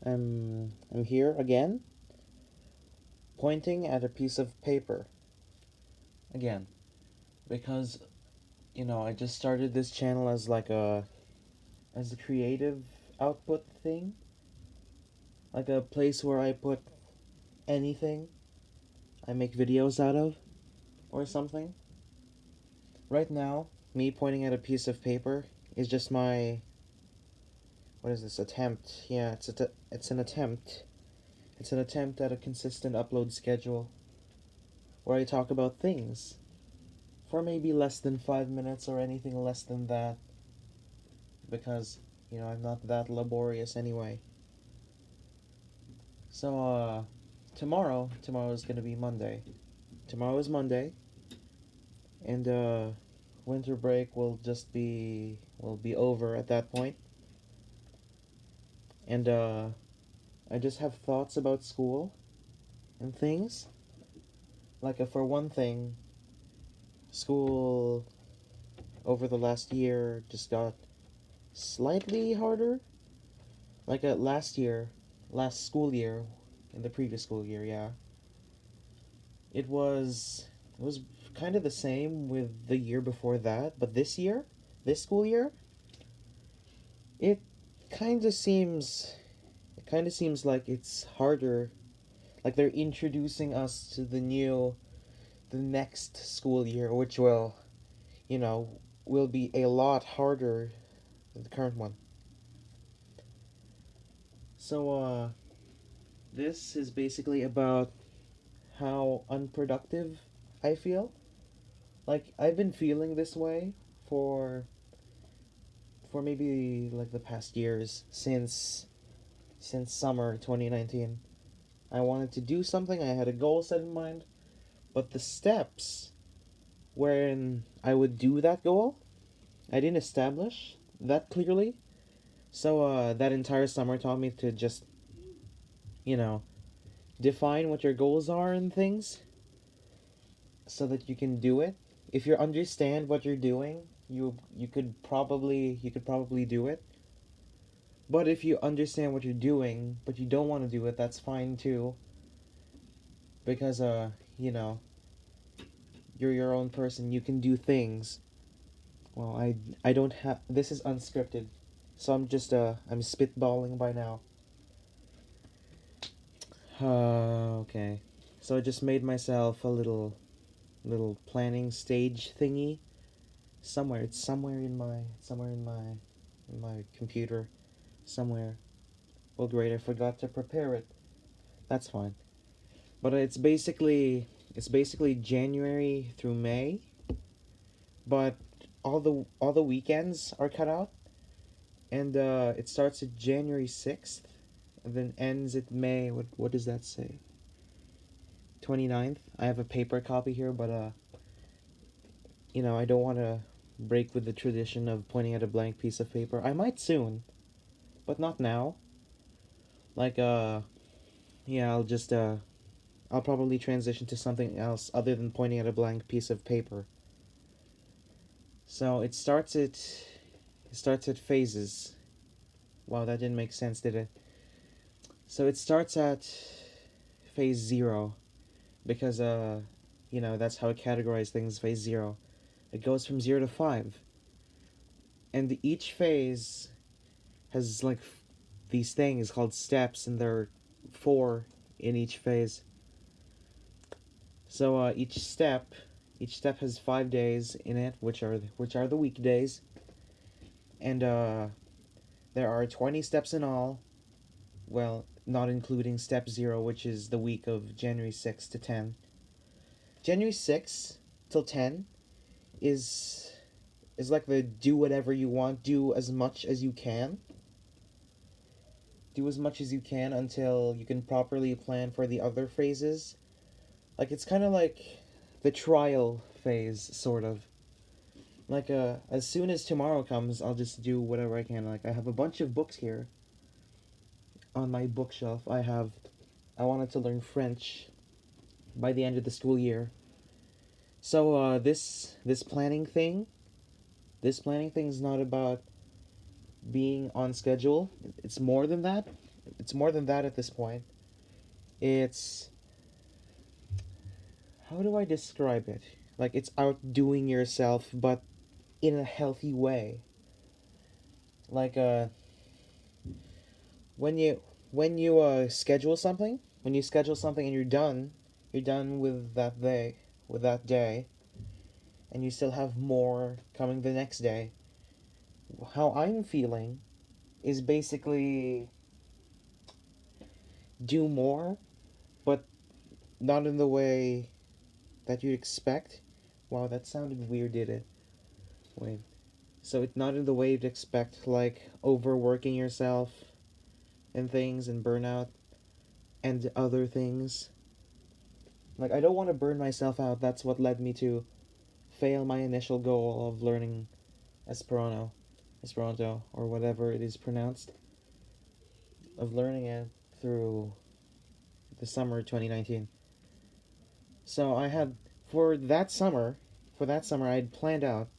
I'm here again, pointing at a piece of paper. Again, because I just started this channel as a creative output thing, like a place where I put anything I make videos out of or something. Right now, me pointing at a piece of paper is just my what is this attempt? Yeah, it's an attempt. It's an attempt at a consistent upload schedule where I talk about things for maybe less than 5 minutes or anything less than that because I'm not that laborious anyway. So tomorrow is gonna be Monday. Tomorrow is Monday, and winter break will be over at that point. And I just have thoughts about school and things. Like for one thing, school over the last year just got slightly harder. Like last school year, in the previous school year, yeah. It was kind of the same with the year before that, but this school year, it kind of seems like it's harder. Like they're introducing us to the next school year, which you know, will be a lot harder than the current one. So this is basically about how unproductive I feel. Like I've been feeling this way for maybe like the past years since summer 2019. I wanted to do something, I had a goal set in mind, but the steps wherein I would do that goal, I didn't establish that clearly. So that entire summer taught me to just, you know, define what your goals are and things so that you can do it. If you understand what you're doing, you could probably do it. But if you understand what you're doing, but you don't want to do it, that's fine too. Because you know, you're your own person. You can do things. Well, I don't have. This is unscripted, so I'm spitballing by now. Okay. So I just made myself a little planning stage thingy somewhere. It's somewhere in my computer somewhere. Well, great. I forgot to prepare it. That's fine. But it's basically January through May, but all the weekends are cut out, and it starts at January 6th, and then ends at May. What does that say? 29th. I have a paper copy here, but I don't want to break with the tradition of pointing at a blank piece of paper. I might soon, but not now. Like yeah, I'll probably transition to something else other than pointing at a blank piece of paper. So it starts at phases. Wow, that didn't make sense, did it? So it starts at phase 0 because that's how I categorize things, phase 0. It goes from 0 to 5. And each phase has like these things called steps, and there are 4 in each phase. So each step has 5 days in it, which are the weekdays, and there are 20 steps in all. Well, not including step 0, which is the week of January 6th to 10. January 6th till 10 is is like the do whatever you want, do as much as you can. Do as much as you can until you can properly plan for the other phases. Like it's kind of like the trial phase, sort of. Like as soon as tomorrow comes, I'll just do whatever I can. Like I have a bunch of books here on my bookshelf. I wanted to learn French by the end of the school year. So this planning thing is not about being on schedule. It's more than that. it's more than that at this point. It's, how do I describe it? Like it's outdoing yourself, but in a healthy way. Like when you schedule something, when you schedule something and you're done with that day, and you still have more coming the next day. How I'm feeling is basically do more, but not in the way that you'd expect. Wow, that sounded weird, did it? Wait. So it's not in the way you'd expect, like overworking yourself and things and burnout and other things. Like, I don't want to burn myself out. That's what led me to fail my initial goal of learning Esperanto, or whatever it is pronounced, of learning it through the summer 2019. So I had for that summer I planned out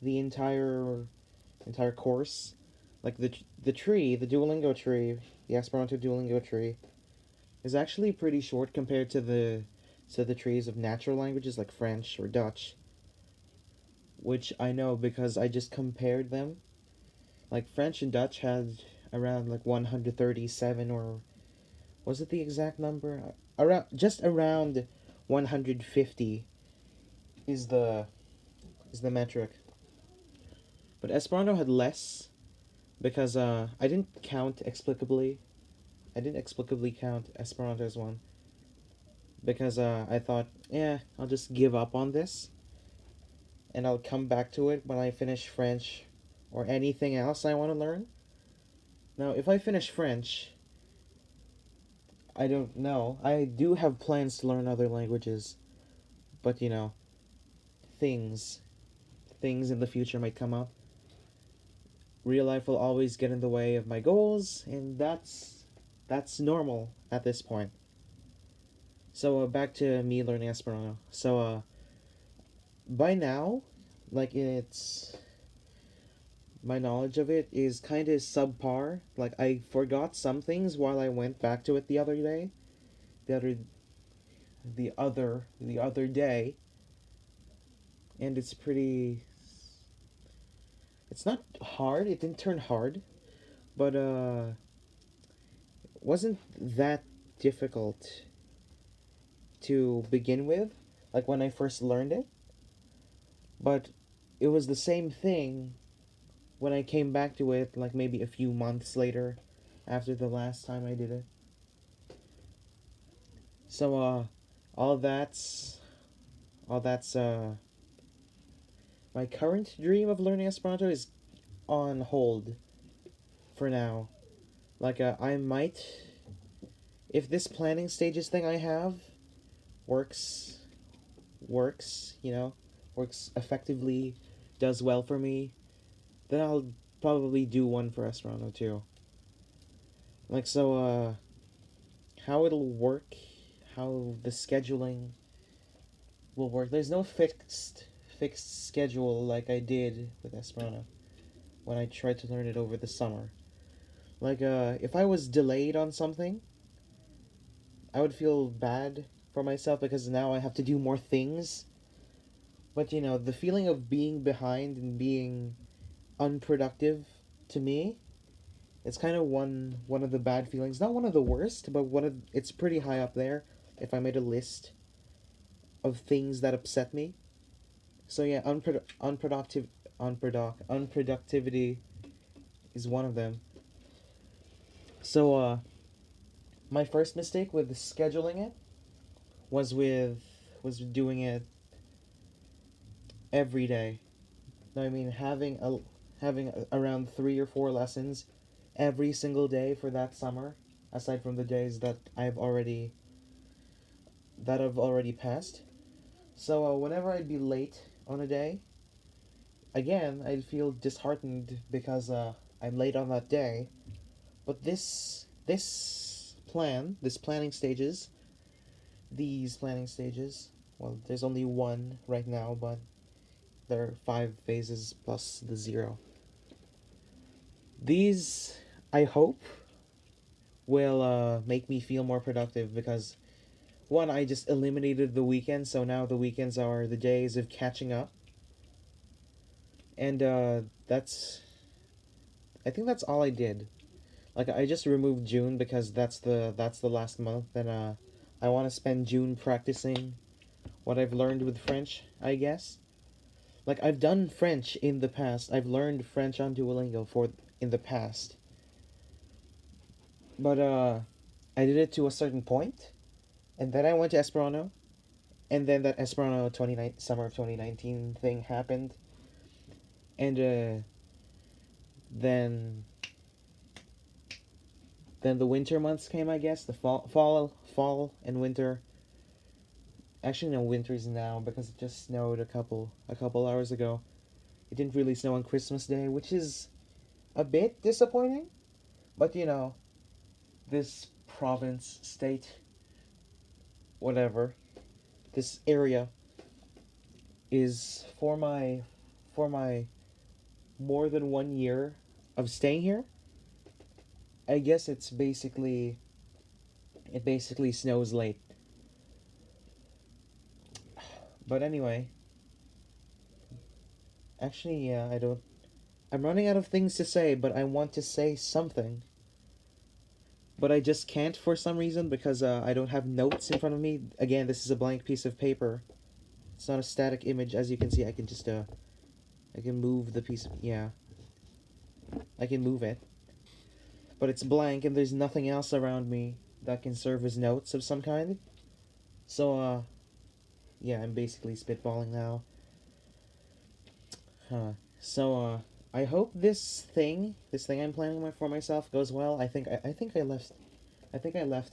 the entire course, like the Duolingo tree, the Esperanto Duolingo tree is actually pretty short compared to the trees of natural languages like French or Dutch, which I know because I just compared them. Like French and Dutch had around like 137, or was it the exact number? Around just around 150 is the metric. But Esperanto had less because I didn't count explicably. I didn't explicably count Esperanto as one because I thought, yeah, I'll just give up on this and I'll come back to it when I finish French or anything else I want to learn. Now, if I finish French, I don't know. I do have plans to learn other languages, but things things in the future might come up. Real life will always get in the way of my goals, and that's normal at this point. So back to me learning Esperanto. So by now, like it's my knowledge of it is kind of subpar. Like I forgot some things while I went back to it the other day. The other the other day, and it's pretty. It's not hard. It didn't turn hard, but wasn't that difficult to begin with, like when I first learned it. But it was the same thing when I came back to it, like maybe a few months later, after the last time I did it. So all that's all that's my current dream of learning Esperanto is on hold for now. Like I might, if this planning stages thing I have works works, works effectively, does well for me, then I'll probably do one for Esperanto too. Like so how it'll work, how the scheduling will work. There's no fixed schedule like I did with Esperanto when I tried to learn it over the summer. Like if I was delayed on something, I would feel bad for myself because now I have to do more things. But the feeling of being behind and being unproductive, to me, it's kind of one of the bad feelings. Not one of the worst, but it's pretty high up there if I made a list of things that upset me. So yeah, unproductivity is one of them. So my first mistake with scheduling it was doing it every day. No, I mean around 3 or 4 lessons every single day for that summer, aside from the days that I've already passed. So whenever I'd be late on a day, again I'd feel disheartened because I'm late on that day. But these planning stages. Well, there's only one right now, but there are 5 phases plus the zero. These I hope will make me feel more productive because one, I just eliminated the weekends, so now the weekends are the days of catching up, and that's I think that's all I did. Like I just removed June because that's the last month, and I want to spend June practicing what I've learned with French, I guess. Like I've done French in the past. I've learned French on Duolingo for in the past. But I did it to a certain point, and then I went to Esperanto, and then that Esperanto 29 summer of 2019 thing happened, and then then the winter months came, I guess, the fall and winter. Actually, no, winter's now because it just snowed a couple hours ago. It didn't really snow on Christmas Day, which is a bit disappointing. But this province, state, whatever, this area is for my more than 1 year of staying here. I guess it basically snows late. But anyway, actually, yeah, I don't. I'm running out of things to say, but I want to say something. But I just can't for some reason because I don't have notes in front of me. Again, this is a blank piece of paper. It's not a static image, as you can see. I can move the piece. Yeah, I can move it, but it's blank and there's nothing else around me that can serve as notes of some kind. So yeah, I'm basically spitballing now. Huh. So I hope this thing I'm planning for myself goes well. I think I left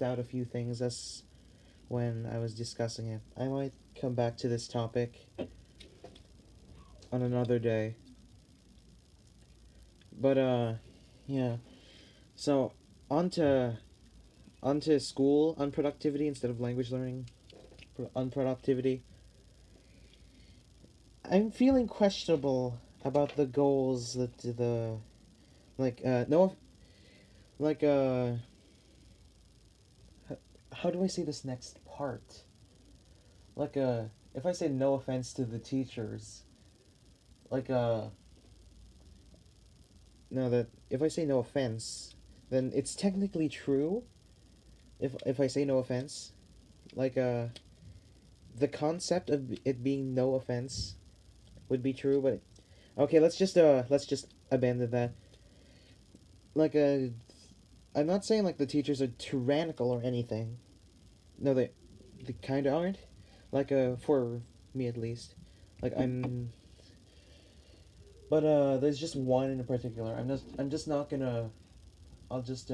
out a few things as when I was discussing it. I might come back to this topic on another day. But yeah. So on to school unproductivity instead of language learning unproductivity. I'm feeling questionable about the goals that the like no like how do I say this next part? Like if I say no offense to the teachers, like no that if I say no offense, then it's technically true. If I say no offense, like the concept of it being no offense would be true, but okay, let's just abandon that. Like I'm not saying like the teachers are tyrannical or anything. No, they kind of aren't. Like for me at least. Like but there's just one in particular. I'm just not gonna. I'll just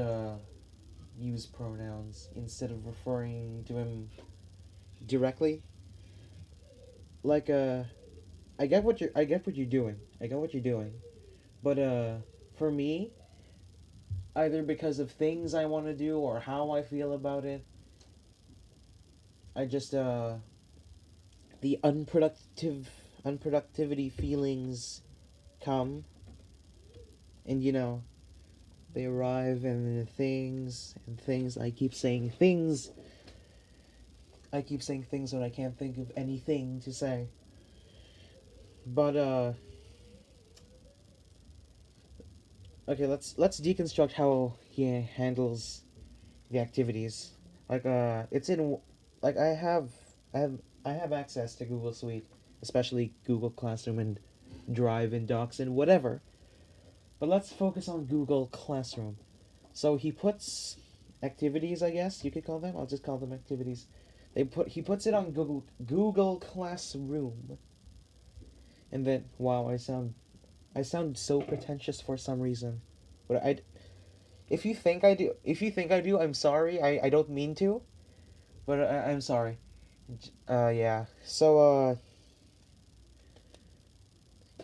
use pronouns instead of referring to him directly. Like I get what you're doing. I get what you're doing. But for me, either because of things I want to do or how I feel about it, I just the unproductivity feelings come, and they arrive, and things I keep saying things when I can't think of anything to say. But okay, let's deconstruct how he handles the activities. Like it's in like I have access to Google Suite, especially Google Classroom and Drive and Docs and whatever. But let's focus on Google Classroom. So he puts activities, I guess you could call them. I'll just call them activities. He puts it on Google Classroom, and then wow, I sound so pretentious for some reason, but if you think I do, I'm sorry. I don't mean to, but I'm sorry. Yeah. So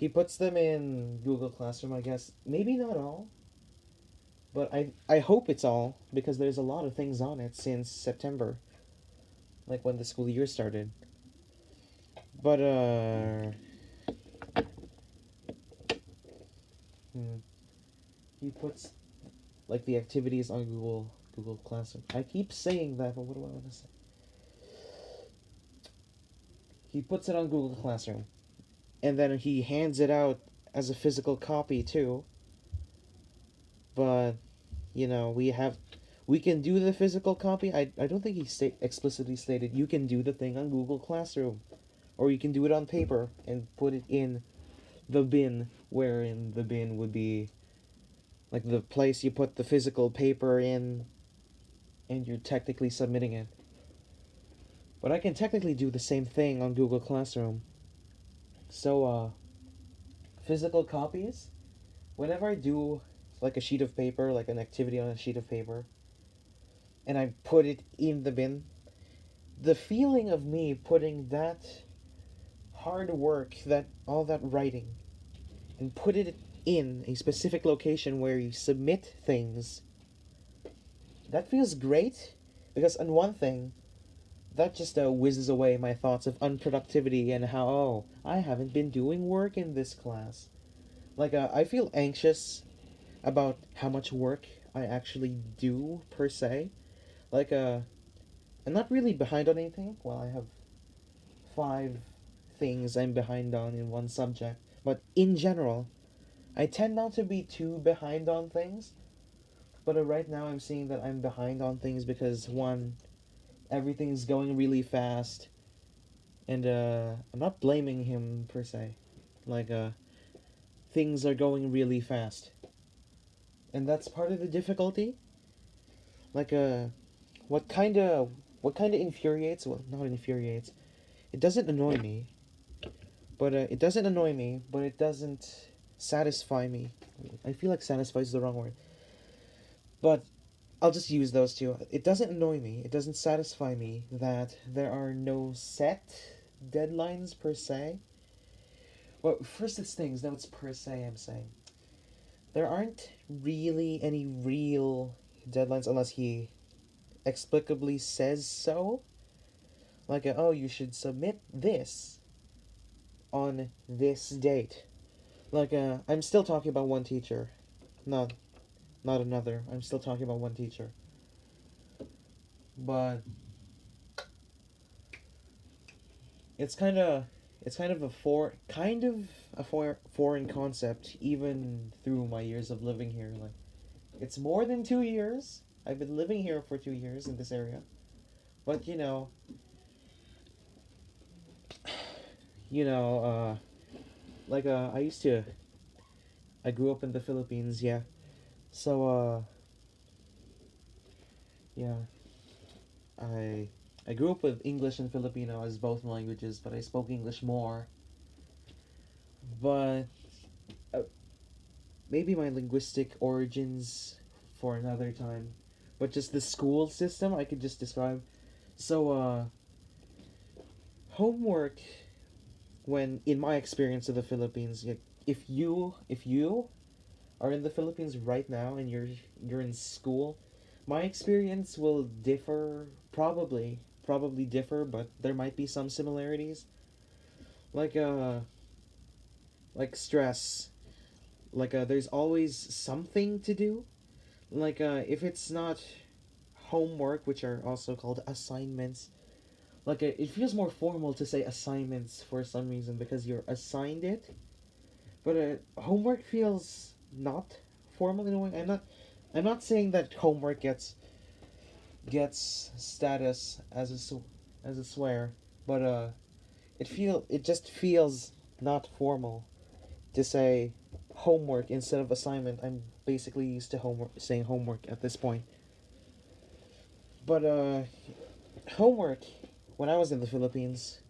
he puts them in Google Classroom, I guess. Maybe not all, but I hope it's all because there's a lot of things on it since September, like when the school year started. But hmm, he puts like the activities on Google Classroom. I keep saying that, but what do I want to say? He puts it on Google Classroom, and then he hands it out as a physical copy too. But we can do the physical copy. I don't think he explicitly stated you can do the thing on Google Classroom, or you can do it on paper and put it in the bin, wherein the bin would be like the place you put the physical paper in, and you're technically submitting it. But I can technically do the same thing on Google Classroom. So, physical copies, whenever I do like a sheet of paper, like an activity on a sheet of paper, and I put it in the bin, the feeling of me putting that hard work, that all that writing, and put it in a specific location where you submit things, that feels great. Because on one thing, that just whizzes away my thoughts of unproductivity and how, oh, I haven't been doing work in this class. Like, I feel anxious about how much work I actually do, per se. Like, I'm not really behind on anything. Well, I have 5 things I'm behind on in one subject. But in general, I tend not to be too behind on things. But right now, I'm seeing that I'm behind on things because, one, everything's going really fast. And I'm not blaming him per se. Like, things are going really fast. And that's part of the difficulty. Like, what kind of infuriates, well, not infuriates, it doesn't annoy me, but it doesn't satisfy me. I feel like satisfy is the wrong word, but I'll just use those two. It doesn't annoy me, it doesn't satisfy me that there are no set deadlines per se. Well, first it's things, now it's per se. I'm saying there aren't really any real deadlines unless he explicably says so. Like, oh, you should submit this on this date. Like, I'm still talking about one teacher, not not another. I'm still talking about one teacher. But it's kind of a foreign concept even through my years of living here. Like, it's more than 2 years. I've been living here for 2 years in this area. But you know, like I grew up in the Philippines, yeah. So yeah, I I grew up with English and Filipino as both languages, but I spoke English more. But uh, maybe my linguistic origins for another time. But just the school system, I could just describe. So, homework, when in my experience of the Philippines, if you are in the Philippines right now and you're in school, my experience will differ, probably differ, but there might be some similarities. Like like stress, like there's always something to do. Like if it's not homework, which are also called assignments, like it feels more formal to say assignments for some reason because you're assigned it. But homework feels not formal in a way. I'm not saying that homework gets status as as a swear, but it just feels not formal to say homework instead of assignment. I'm basically used to homework saying homework at this point. But homework, when I was in the Philippines,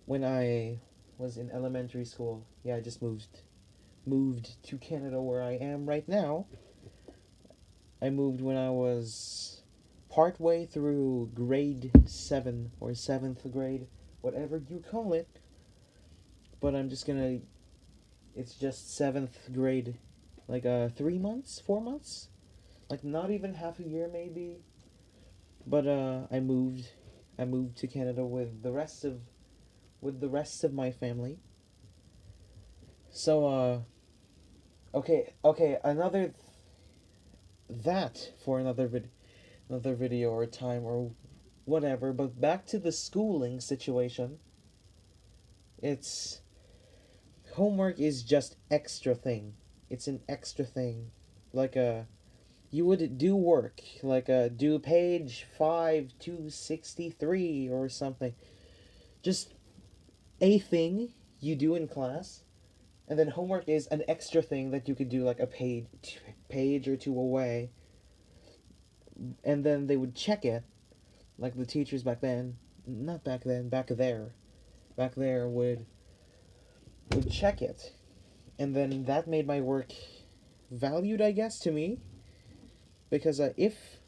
when I was in elementary school, yeah, I just moved to Canada where I am right now. I moved when I was partway through grade 7 or 7th grade, whatever you call it. But it's just 7th grade, like 3 months, 4 months, like not even half a year maybe. But I moved to Canada with the rest of my family. So okay, that for another video or time or whatever. But back to the schooling situation. It's homework is just extra thing. It's an extra thing. Like you would do work, like do page 5 263 or something. Just a thing you do in class, and then homework is an extra thing that you could do like a page or two away, and then they would check it, like the teachers back then, not back then, back there would check it, and then that made my work valued, I guess, to me, because if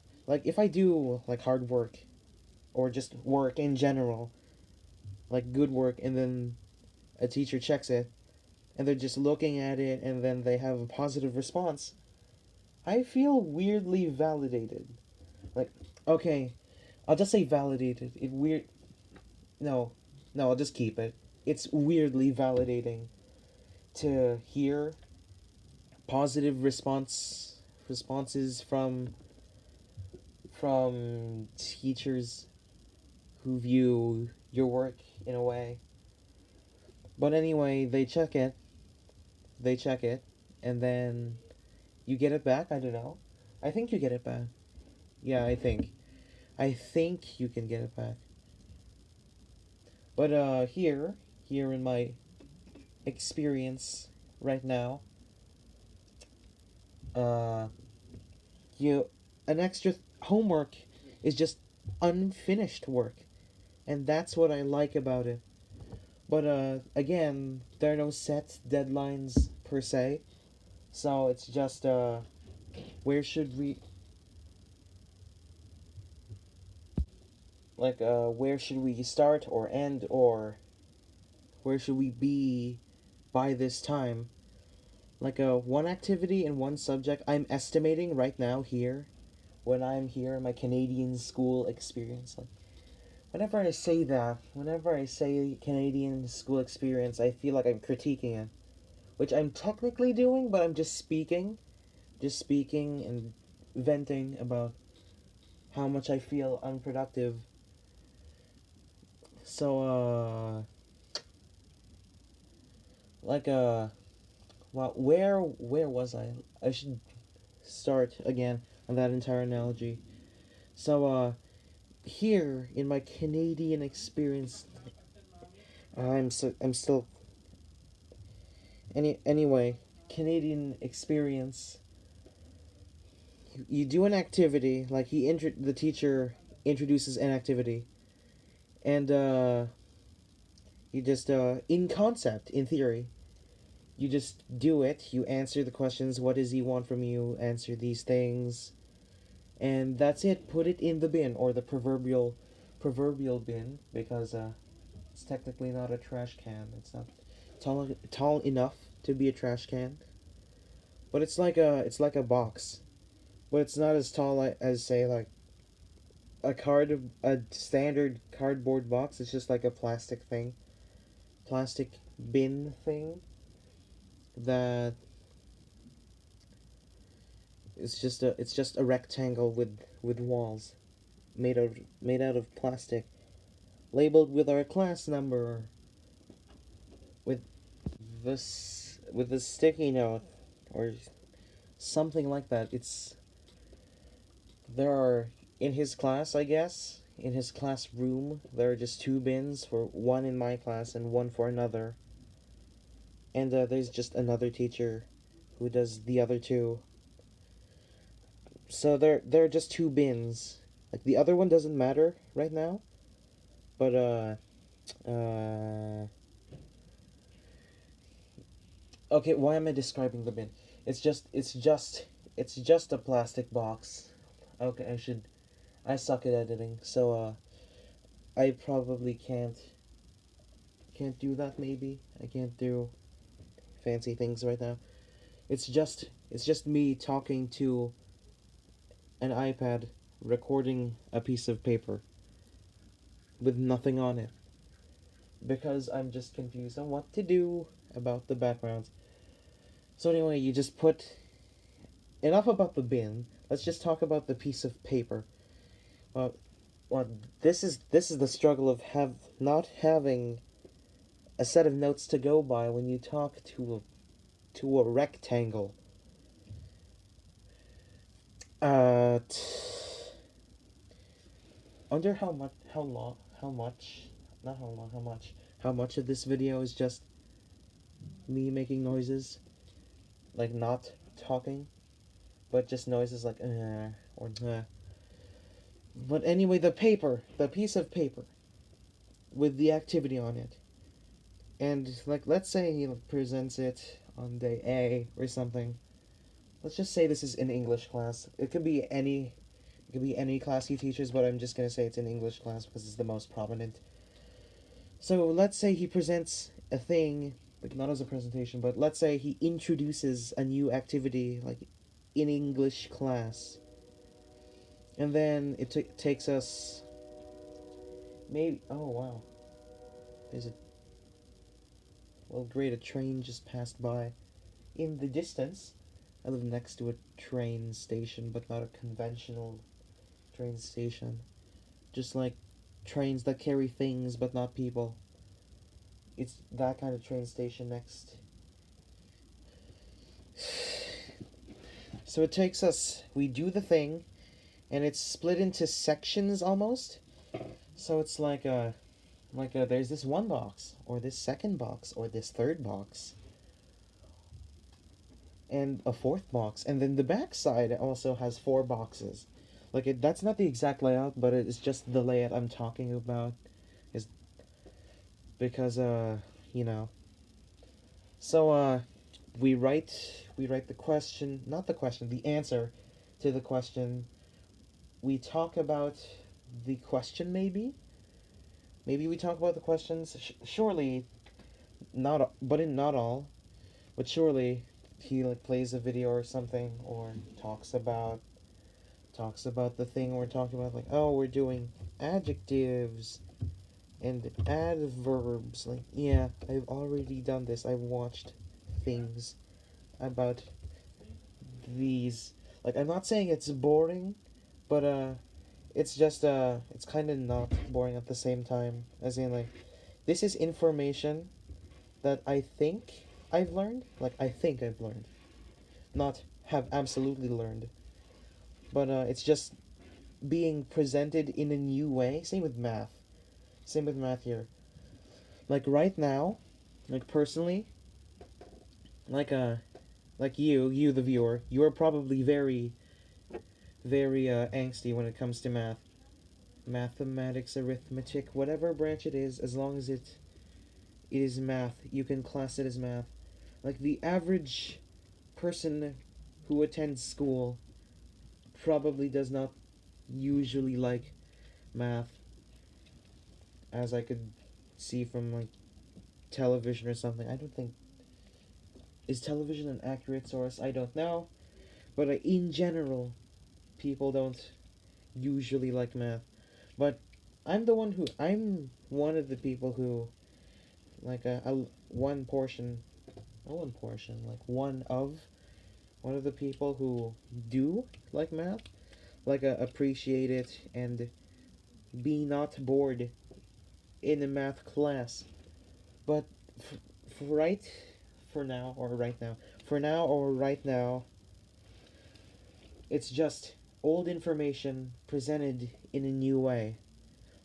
I do like hard work or just work in general, like good work, and then a teacher checks it, and they're just looking at it, and then they have a positive response, I feel weirdly validated. Like, okay, I'll just say validated. It weird. No, no, I'll just keep it. It's weirdly validating to hear positive responses from teachers who view your work in a way. But anyway, they check it, and then you get it back. I don't know. I think you get it back. Yeah, I think you can get it back. But here in my experience right now, uh, you an extra homework is just unfinished work, and that's what I like about it. But again, there are no set deadlines per se, so it's just where should we where should we start or end, or where should we be by this time? Like one activity in one subject I'm estimating right now here when I'm here in my Canadian school experience. Like whenever I say Canadian school experience, I feel like I'm critiquing it, which I'm technically doing, but I'm just speaking and venting about how much I feel unproductive. So like well, where was I? I should start again on that entire analogy. So here in my Canadian experience, I'm still anyway, Canadian experience. You do an activity, like the teacher introduces an activity, and you just in concept, in theory, you just do it. You answer the questions. What does he want from you? Answer these things, and that's it. Put it in the bin, or the proverbial bin, because it's technically not a trash can. It's not tall enough to be a trash can, but it's like a box, but it's not as tall as say like a standard cardboard box. It's just like a plastic bin thing that it's just a rectangle with walls made out of plastic, labeled with our class number, with with the sticky note or something like that. It's there are in his class, I guess, in his classroom, there are just two bins, for one in my class and one for another. And there's just another teacher who does the other two. So there are just two bins. Like the other one doesn't matter right now, but okay, why am I describing the bin? It's just a plastic box. Okay, I suck at editing, so I probably can't do that. Maybe I can't do fancy things right now. It's just me talking to an iPad, recording a piece of paper with nothing on it, because I'm just confused on what to do about the backgrounds. So anyway, you just put enough about the bin. Let's just talk about the piece of paper. Uh, well, this is the struggle of have not having a set of notes to go by when you talk to a rectangle. Uh, t- Under how much, not how long, how much of this video is just me making noises, like not talking, but just noises like or But anyway, the piece of paper with the activity on it, and like let's say he presents it on day A or something. Let's just say this is in English class. It could be any class he teaches, but I'm just gonna say it's an English class because it's the most prominent. So let's say he presents a thing, like not as a presentation, but let's say he introduces a new activity, like in English class, and then it takes us maybe. Oh wow, there's a well, great, a train just passed by. In the distance, I live next to a train station, but not a conventional train station. Just like trains that carry things but not people. It's that kind of train station next. So it takes us, we do the thing, and it's split into sections almost. So it's there's this one box, or this second box, or this third box, and a fourth box, and then the back side also has four boxes. That's not the exact layout, but it's just the layout I'm talking about. Is because you know. So we write the question, not the question, the answer to the question. We talk about the question maybe. Maybe we talk about the questions. Surely not, but in not all. But surely he like plays a video or something, or talks about the thing we're talking about, like, oh, we're doing adjectives and adverbs. Like, yeah, I've already done this. I've watched things about these. Like, I'm not saying it's boring, but it's just it's kind of not boring at the same time. As in, like, this is information that I think I've learned. Like, I think I've learned, not have absolutely learned. But it's just being presented in a new way. Same with math. Same with math here. Like right now, like personally, like like you the viewer, you are probably very angsty when it comes to math, mathematics, arithmetic, whatever branch it is. As long as it is math, you can class it as math. Like the average person who attends school probably does not usually like math, as I could see from like television or something. I don't think, is television an accurate source? I don't know, but in general, people don't usually like math. But I'm one of the people who like a one portion, not one portion, like one of the people who do like math, like appreciate it and be not bored in a math class. But f- for right for now or right now, for now or right now, it's just old information presented in a new way.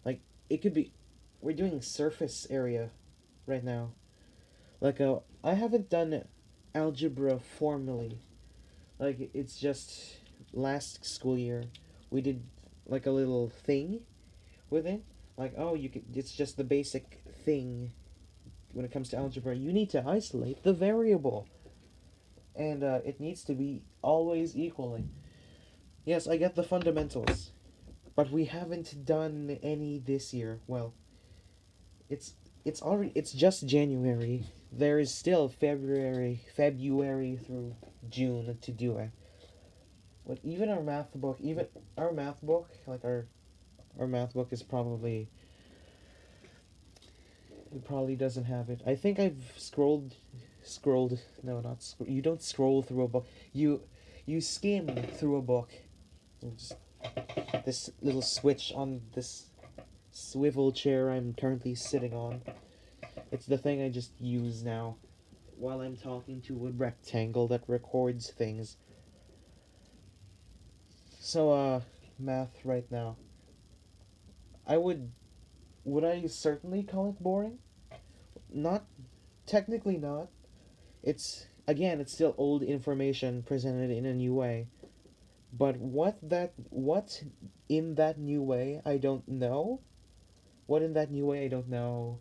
Like it could be, we're doing surface area right now. Like I haven't done algebra formally. Like it's just last school year we did like a little thing with it. Like, oh, you could, it's just the basic thing when it comes to algebra. You need to isolate the variable, and it needs to be always equally. Yes, I get the fundamentals, but we haven't done any this year. Well, it's it's just January. There is still February through June to do it. Like even our math book, like our math book is probably, it probably doesn't have it. I think I've scrolled. No, not you don't scroll through a book. you skim through a book. Just this little switch on this swivel chair I'm currently sitting on. It's the thing I just use now while I'm talking to a rectangle that records things. So, math right now. I would I certainly call it boring? Not, technically not. It's, again, it's still old information presented in a new way. But what in that new way, I don't know. What in that new way, I don't know.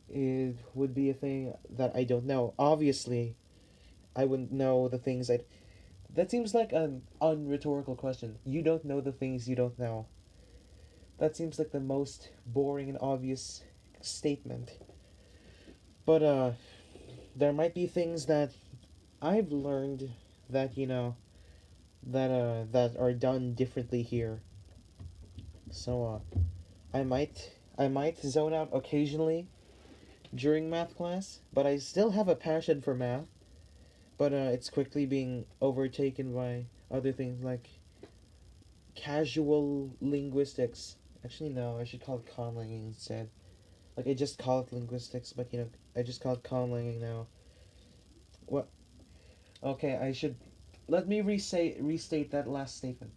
It would be a thing that I don't know. Obviously, I wouldn't know the things I. That seems like an unrhetorical question. You don't know the things you don't know. That seems like the most boring and obvious statement. But there might be things that I've learned that that are done differently here. So I might zone out occasionally during math class, but I still have a passion for math. But it's quickly being overtaken by other things like casual linguistics. Actually, no, I should call it conlanging instead. Like I just call it linguistics, but I just call it conlanging now. What? Okay, I should let me restate that last statement.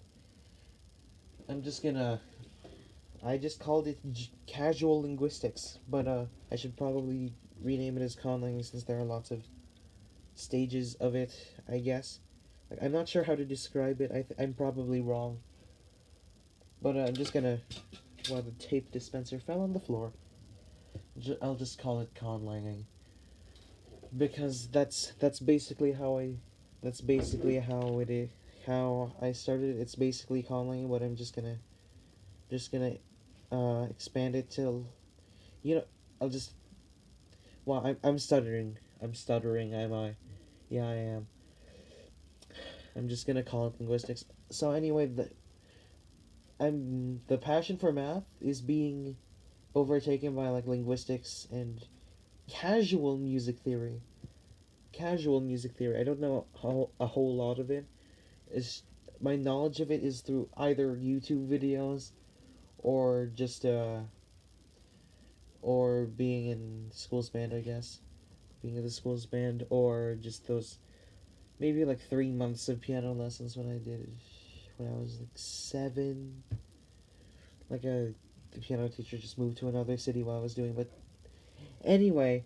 I'm just gonna. I just called it casual linguistics, but I should probably rename it as conlanging since there are lots of stages of it. I guess. Like, I'm not sure how to describe it. I'm probably wrong, but I'm just gonna. Well, the tape dispenser fell on the floor. I'll just call it conlanging because that's basically how I. That's basically how it is. How I started. It's basically conlanging, but I'm just gonna expand it till you know. I'll just. Well, I'm stuttering. I'm stuttering. Am I? Yeah, I am. I'm just gonna call it linguistics. So anyway, the passion for math is being overtaken by like linguistics and casual music theory. Casual music theory. I don't know a whole lot of it. Is my knowledge of it is through either YouTube videos or just or being in school's band, I guess. Being in the school's band or just those maybe like 3 months of piano lessons when I did when I was like 7. Like the piano teacher just moved to another city while I was doing. But anyway,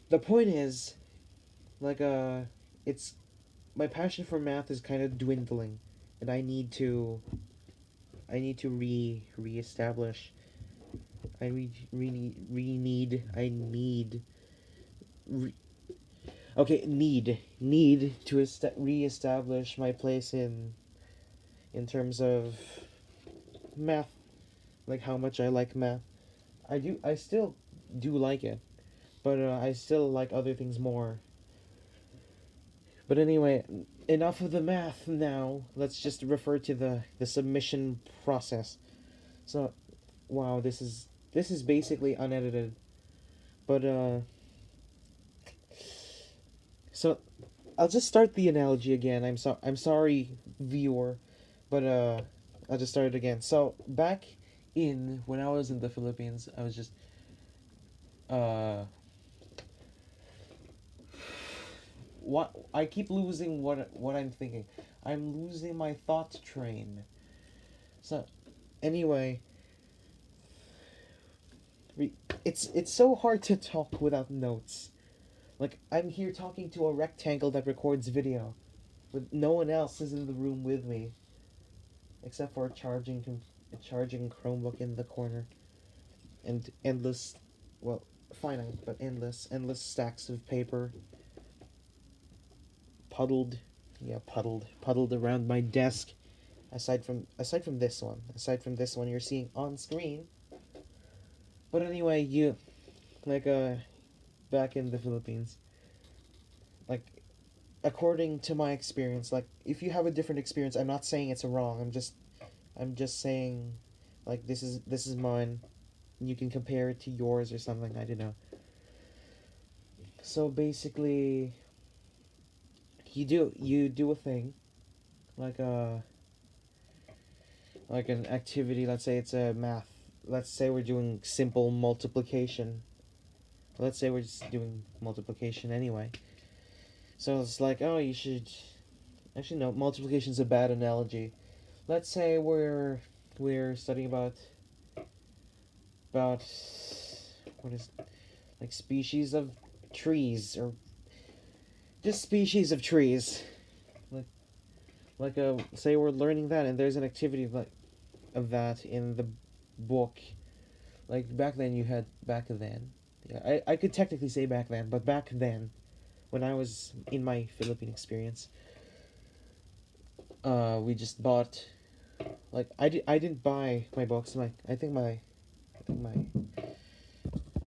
the point is, like it's my passion for math is kind of dwindling, and I need to reestablish. I re, re need re need I need re, okay need to reestablish my place in terms of math, like how much I like math. I still do like it, but I still like other things more. But anyway, enough of the math now. Let's just refer to the submission process. So, wow, this is basically unedited. But so I'll just start the analogy again. I'm sorry, viewer, but I'll just start it again. So back in when I was in the Philippines, I was just uh what I keep losing what I'm thinking. I'm losing my thought train. So anyway, it's so hard to talk without notes. Like I'm here talking to a rectangle that records video, but no one else is in the room with me except for a charging Chromebook in the corner and endless, well, finite but endless stacks of paper puddled, yeah, puddled around my desk. Aside from this one you're seeing on screen. But anyway, you like back in the Philippines, like according to my experience, like if you have a different experience, I'm not saying it's wrong. I'm just saying, like this is mine. You can compare it to yours or something. I don't know. So basically, you do a thing like a like an activity. Let's say it's a math. Let's say we're doing simple multiplication. Let's say we're just doing multiplication anyway. So it's like, oh, you should actually no, multiplication's a bad analogy. Let's say we're studying about what is like species of trees or just species of trees. Like say we're learning that and there's an activity of that in the book. Like back then you had back then. Yeah, I could technically say back then, but back then when I was in my Philippine experience, we just bought like I didn't buy my books. I think my